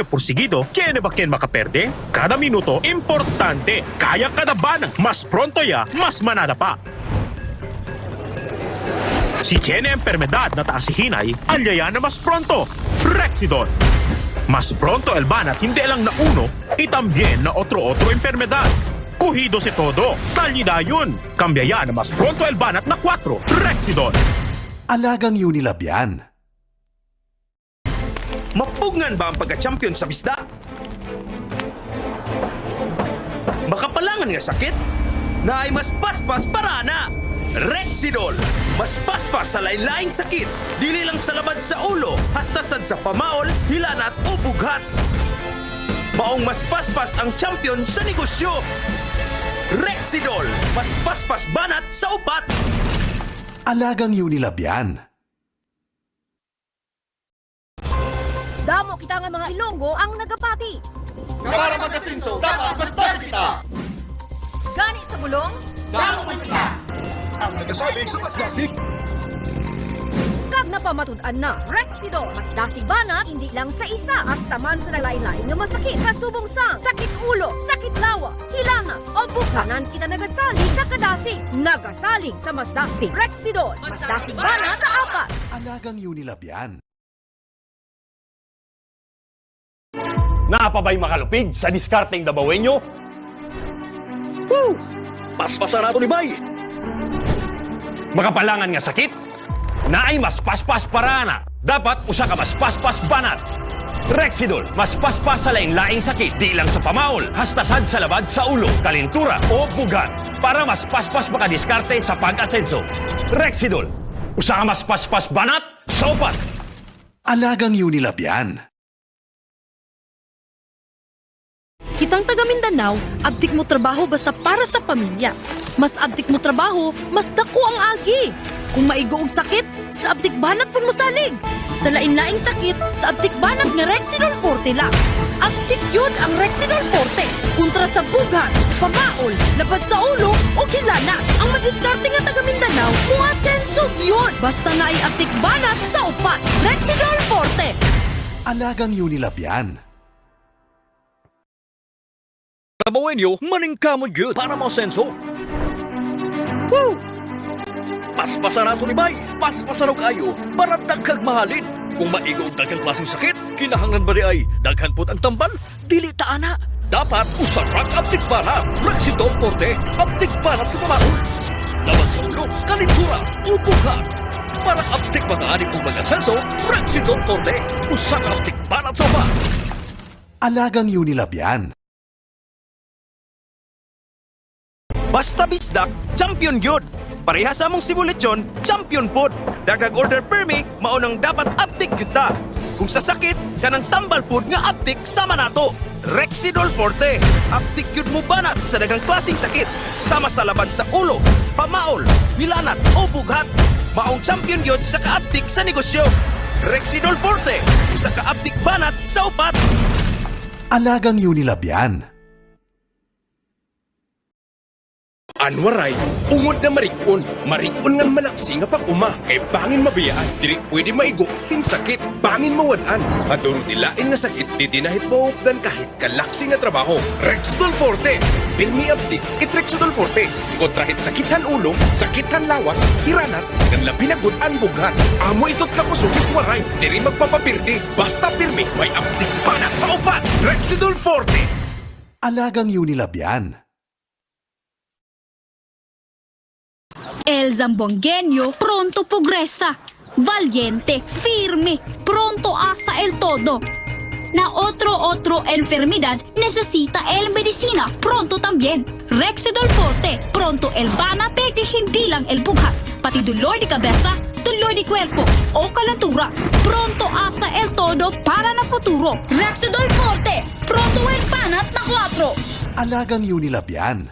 porsigido, tiene ba quien makaperde? Kada minuto, importante. Kaya kada ban, mas pronto ya, mas manada pa. Si tiene enfermedad na taas si hinay, alyaya na mas pronto. Rexidol. Mas pronto el banat, hindi lang na uno, y también na otro enfermedad. Kuhido si todo, talida yun. Kambyaya na mas pronto el banat na 4. Rexidol. Alagang Unilab yan. Mapugngan ba ang pagka-champion sa bisda? Makapalangan nga sakit? Na ay mas paspas para na! Rexidol! Mas paspas sa lain-laing sakit. Dili lang sa labad sa ulo, hasta sad sa pamaol, hilanat o bughat. Maong mas paspas ang champion sa negosyo. Rexidol! Mas paspas banat sa upat. Alagang Unilab yan. Damo kita nga mga Ilonggo ang nagapati. Para magkasinso, dapat bastos kita! Gani sa bulong, Damo man kita! Ang nagsasabi sa masgasig. kag napamatud-an na. Rexidol, mas dasig banat, hindi lang sa isa, hasta man sa nalain-lain nga masakit. Kasubong sa sakit ulo, sakit lawa, hilanga, o bukanan kita nagasali sa kadasig. Nagasali sa mas dasig. Rexidol, mas dasig banat sa apat. Alagang Unilab yan. Napabay makalupig sa diskarteng dabawenyo? Woo! Paspasan nato ni Bay! Makapalangan nga sakit? Naay mas paspas parana. Dapat usa ka mas paspas banat. Rexidol, mas paspas sa lain-laing sakit. Di lang sa pamaol, hasta sad sa labad sa ulo, kalintura o bugat. Para mas paspas makadiskarte sa pag-asenso. Rexidol, usa ka mas paspas banat sa upat. Alagang Unilab yan. Kitang taga Mindanao, abdik mo trabaho basta para sa pamilya. Mas abdik mo trabaho, mas dako ang agi. Kung maigo og sakit, sa abdik banat pud mo salig. Sa lain-laing sakit, sa abdik banat nga Rexidol Forte lang. Abdik yun ang Rexidol Forte. Kontra sa bugat, pamaol, labad sa ulo o hilana. Ang madiskarte nga taga Mindanao, mga sensog yun. Basta na ay abdik banat sa upat. Rexidol Forte. Alagang Unilab yan. Tabawenyo, maningkamod yun para mausenso. Woo! Paspasan nato ni Bay, paspasan og ayo para dagkag mahalin. Kung maigo og daghang klaseng sakit, kinahanglan ba di ay daghan pud ang tambal? Dili ta ana. Dapat usarak abtik banat, Rexidol Forte, abtik banat sa pamaol. Laban sa ulo, kalintura, ubuhan. Para abtik mga anik kong mag-asenso, Rexidol Forte, usak abtik banat sa upat. Alagang Unilab yan. Basta bisdak, champion gyud. Pareha sa among simulation, champion pod. Dagag order permi, maunang dapat aptik gyud ta. Kung sa sakit, kanang tambal pod nga aptik sama nato. Rexidol Forte, aptik gyud mo banat sa daghang klaseng sakit. Sama sa labad sa ulo, pamaol, hilanat o bughat. Maong champion gyud sa kaaptik sa negosyo. Rexidol Forte, usa ka aptik banat sa upat. Alagang Unilab yan. Anwaray, ungod na marikon. Marikon nga malaksi nga pag-uma. Kay bangin mabiyaan, dili pwede maigo, hinsakit, bangin mawadan. Aduro dilain nga sakit, di dinahit maupdan kahit kalaksi nga trabaho. Rexidol Forte, pirmi abdik, it Rexidol Forte. Kontrahit sakitan ulo, sakitan lawas, hiranat, ng labinagod ang bughat. Amo itot ka kusukit waray, diri magpapapirdi. Basta pirmi, may abdik banat paupat. Rexidol Forte. Alagang Unilab yan. El Zambongueño pronto progresa. Valiente, firme, pronto asa el todo. Na otro enfermedad necesita el medicina pronto también. Rexidol Forte, pronto el banate de hindi lang el bughat. Pati dolor de cabeza, dolor de cuerpo o calentura. Pronto asa el todo para na futuro. Rexidol Forte, pronto el banat na 4. Alagang Unilab yan.